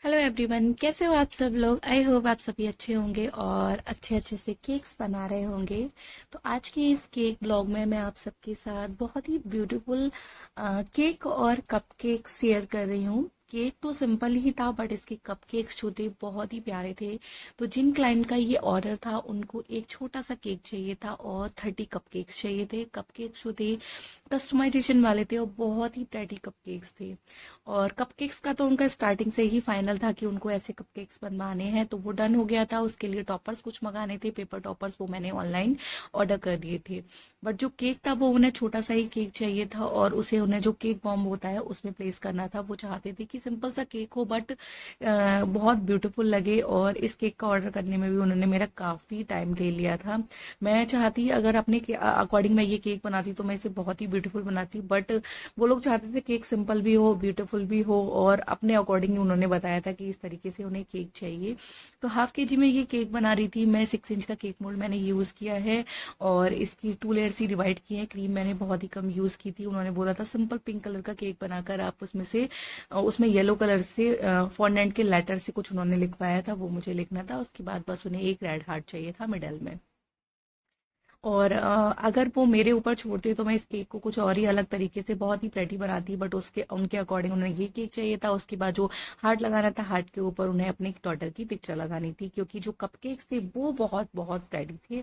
Hello everyone, कैसे हो आप सब लोग। आई होप आप सभी अच्छे होंगे और अच्छे अच्छे से केक्स बना रहे होंगे। तो आज के इस केक ब्लॉग में मैं आप सबके साथ बहुत ही ब्यूटीफुल केक और कप केक शेयर कर रही हूँ। केक तो सिंपल ही था बट इसके कप केक्स जो थे बहुत ही प्यारे थे। तो जिन क्लाइंट का ये ऑर्डर था उनको एक छोटा सा केक चाहिए था और 30 कप केक्स चाहिए थे। कप केक्स जो थे कस्टमाइजेशन वाले थे और बहुत ही प्रेटी कप केक्स थे। और कपकेक्स का तो उनका स्टार्टिंग से ही फाइनल था कि उनको ऐसे कपकेक्स बनवाने हैं, तो वो डन हो गया था। उसके लिए टॉपर्स कुछ मंगाने थे, पेपर टॉपर्स, वो मैंने ऑनलाइन ऑर्डर कर दिए थे। बट जो केक था वो उन्हें छोटा सा ही केक चाहिए था और उसे उन्हें जो केक बॉम्ब होता है उसमें प्लेस करना था। वो चाहते थे कि सिंपल सा केक हो बट बहुत ब्यूटीफुल लगे। और इस केक का ऑर्डर करने में भी उन्होंने मेरा काफ़ी टाइम ले लिया था। मैं चाहती अगर अपने अकॉर्डिंग मैं ये केक बनाती तो मैं इसे बहुत ही ब्यूटीफुल बनाती, बट वो लोग चाहते थे केक सिंपल भी हो, ब्यूटीफुल भी हो और अपने अकॉर्डिंग उन्होंने बताया था कि इस तरीके से उन्हें केक चाहिए। तो हाफ के जी में ये केक बना रही थी मैं। 6 इंच का केक मोल्ड मैंने यूज़ किया है और इसकी 2 लेयर्स ही डिवाइड की है। क्रीम मैंने बहुत ही कम यूज़ की थी। उन्होंने बोला था सिंपल पिंक कलर का केक बनाकर आप उसमें से उसमें येलो कलर से फॉन्डेंट के लेटर से कुछ उन्होंने लिखवाया था, वो मुझे लिखना था। उसके बाद बस उन्हें एक रेड हार्ट चाहिए था मिडल में। और अगर वो मेरे ऊपर छोड़ते तो मैं इस केक को कुछ और ही अलग तरीके से बहुत ही प्रेटी बनाती, बट उसके उनके अकॉर्डिंग उन्हें ये केक चाहिए था। उसके बाद जो हार्ट लगाना था, हार्ट के ऊपर उन्हें अपनी डॉटर की पिक्चर लगानी थी, क्योंकि जो कपकेक्स थे वो बहुत बहुत प्रेटी थे।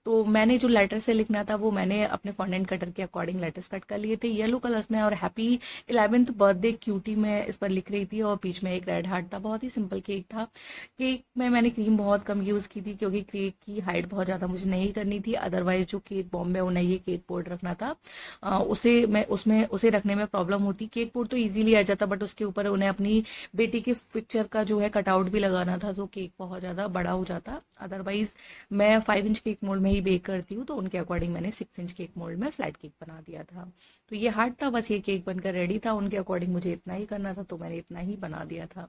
तो मैंने जो लेटर से लिखना था वो मैंने अपने फॉन्डेंट कटर के अकॉर्डिंग लेटर्स कट कर लिए थे येलो कलर्स में, और हैप्पी 11th बर्थडे क्यूटी में इस पर लिख रही थी और बीच में एक रेड हार्ट था। बहुत ही सिंपल केक था। केक में मैंने क्रीम बहुत कम यूज़ की थी क्योंकि केक की हाइट बहुत ज़्यादा मुझे नहीं करनी थी। अदरवाइज जो केक बॉम्ब है उन्हें ये केक बोर्ड रखना था, उसे रखने में प्रॉब्लम होती। केक बोर्ड तो इजीली आ जाता बट उसके ऊपर उन्हें अपनी बेटी के पिक्चर का जो है कटआउट भी लगाना था, तो केक बहुत ज़्यादा बड़ा हो जाता। अदरवाइज मैं 5 इंच केक मोल्ड में ही बेक करती हूँ, तो उनके अकॉर्डिंग मैंने 6 इंच केक मोल्ड में फ्लैट केक बना दिया था। तो ये हार्ड था, बस ये केक बनकर रेडी था। उनके अकॉर्डिंग मुझे इतना ही करना था तो मैंने इतना ही बना दिया था।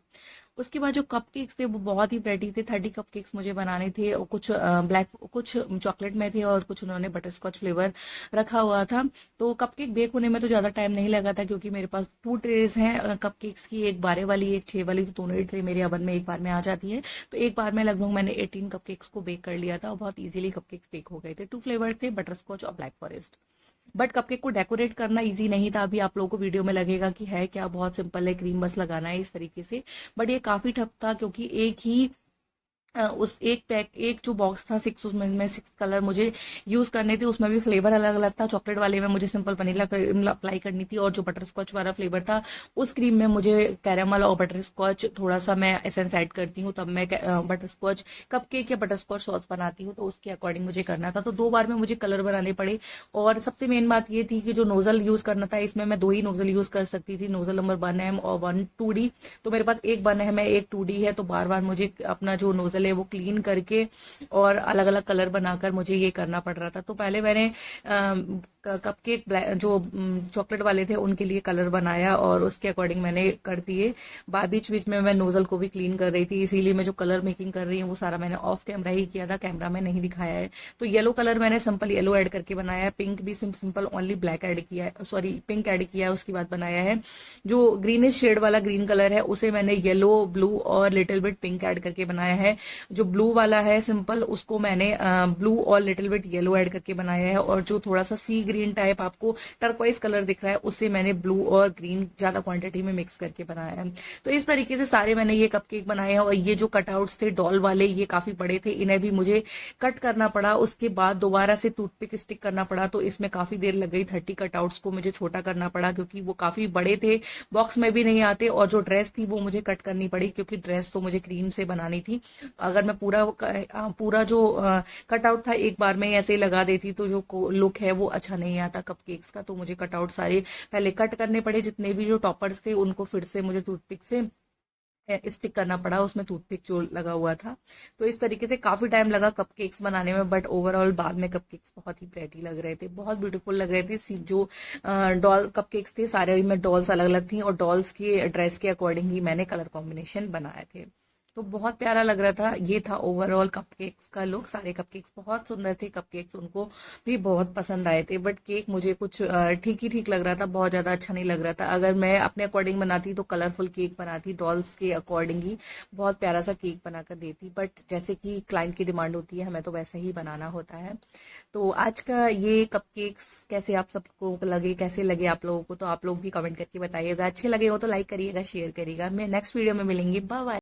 उसके बाद जो कप केक्स थे वो बहुत ही प्रेटी थे। 30 कप केक्स मुझे बनाने थे और कुछ ब्लैक, कुछ चॉकलेट में थे और कुछ उन्होंने बटर स्कॉच फ्लेवर रखा हुआ था। तो कप केक बेक होने में तो ज़्यादा टाइम नहीं लगा था क्योंकि मेरे पास 2 ट्रेज हैं कप केक्स की, एक 12 वाली एक 6 वाली। तो दोनों ही ट्रे मेरे अवन में एक बार में आ जाती है। तो एक बार में लगभग मैंने 18 कप केक्स को बेक कर लिया था और बहुत ईजिली कप केक्स बेक हो गए थे। 2 फ्लेवर थे, बटर स्कॉच और ब्लैक फॉरेस्ट। बट कपकेक को डेकोरेट करना इजी नहीं था। अभी आप लोगों को वीडियो में लगेगा कि है क्या, बहुत सिंपल है, क्रीम बस लगाना है इस तरीके से। बट ये काफी टफ था क्योंकि एक ही उस एक पैक, एक जो बॉक्स था 6, उसमें 6 कलर मुझे यूज करने थे। उसमें भी फ्लेवर अलग अलग था। चॉकलेट वाले में मुझे सिंपल वनीला क्रीम अप्लाई करनी थी और जो बटर स्कॉच वाला फ्लेवर था उस क्रीम में मुझे कैरेमल और बटर स्कॉच थोड़ा सा मैं एसेंस ऐड करती हूँ, तब मैं बटर स्कॉच कप केक या बटर स्कॉच सॉस बनाती हूँ, तो उसके अकॉर्डिंग मुझे करना था। तो 2 बार में मुझे कलर बनाने पड़े। और सबसे मेन बात ये थी कि जो नोजल यूज करना था, इसमें मैं 2 ही नोजल यूज कर सकती थी, नोजल नंबर 1M और 1 2D। तो मेरे पास एक 1M है, एक 2D है, तो बार बार मुझे अपना जो नोजल है वो क्लीन करके और अलग अलग कलर बनाकर मुझे ये करना पड़ रहा था। तो पहले मैंने कपकेक जो चॉकलेट वाले थे उनके लिए कलर बनाया और उसके अकॉर्डिंग मैंने कर दिए। बीच बीच में मैं नोजल को भी क्लीन कर रही थी, इसीलिए मैं जो कलर मेकिंग कर रही हूँ वो सारा मैंने ऑफ कैमरा ही किया था, कैमरा में नहीं दिखाया है। तो येलो कलर मैंने सिंपल येलो ऐड करके बनाया है। पिंक भी सिंपल ओनली ब्लैक ऐड किया है, सॉरी पिंक ऐड किया है, उसके बाद बनाया है। जो ग्रीनिश शेड वाला ग्रीन कलर है उसे मैंने येलो, ब्लू और लिटिल बिट पिंक ऐड करके बनाया है। जो ब्लू वाला है सिंपल, उसको मैंने ब्लू और लिटिल बिट येलो ऐड करके बनाया है। और जो थोड़ा सा सी ग्रीन टाइप आपको टर्कोइज कलर दिख रहा है उससे मैंने ब्लू और ग्रीन ज्यादा क्वांटिटी में मिक्स करके बनाया है। तो इस तरीके से सारे मैंने ये कपकेक बनाए हैं। और ये जो कटआउट्स थे डॉल वाले, ये काफी बड़े थे, इन्हें भी मुझे कट करना पड़ा। उसके बाद दोबारा से टूथपिक स्टिक करना पड़ा, तो इसमें काफी देर लग गई। 30 कटआउट्स को मुझे छोटा करना पड़ा क्योंकि वो काफी बड़े थे, बॉक्स में भी नहीं आते। और जो ड्रेस थी वो मुझे कट करनी पड़ी क्योंकि ड्रेस तो मुझे क्रीम से बनानी थी। अगर मैं पूरा जो कटआउट था एक बार में ऐसे ही लगा देती तो जो लुक है वो अच्छा नहीं आता कपकेक्स का। तो मुझे कटआउट सारे पहले कट करने पड़े। जितने भी जो टॉपर्स थे उनको फिर से मुझे टूथपिक से स्टिक करना पड़ा, उसमें टूथपिक जो लगा हुआ था। तो इस तरीके से काफी टाइम लगा कपकेक्स बनाने में, बट ओवरऑल बाद में कपकेक्स बहुत ही प्रेटी लग रहे थे, बहुत ब्यूटीफुल लग रहे थे। जो डॉल कपकेक्स थे सारे में डॉल्स अलग अलग थी और डॉल्स की ड्रेस के अकॉर्डिंग ही मैंने कलर कॉम्बिनेशन बनाए थे। तो बहुत प्यारा लग रहा था। ये था ओवरऑल कपकेक्स का लुक। सारे कपकेक्स बहुत सुंदर थे, कपकेक्स उनको भी बहुत पसंद आए थे, बट केक मुझे कुछ ठीक ही ठीक लग रहा था, बहुत ज़्यादा अच्छा नहीं लग रहा था। अगर मैं अपने अकॉर्डिंग बनाती तो कलरफुल केक बनाती, डॉल्स के अकॉर्डिंग ही बहुत प्यारा सा केक बनाकर देती, बट जैसे कि क्लाइंट की डिमांड होती है, हमें तो वैसे ही बनाना होता है। तो आज का ये कपकेक्स कैसे आप सबको लगे, कैसे लगे आप लोगों को, तो आप लोग भी कमेंट करके बताइएगा। अच्छे लगे हो तो लाइक करिएगा, शेयर करिएगा। मैं नेक्स्ट वीडियो में मिलेंगी। Bye bye.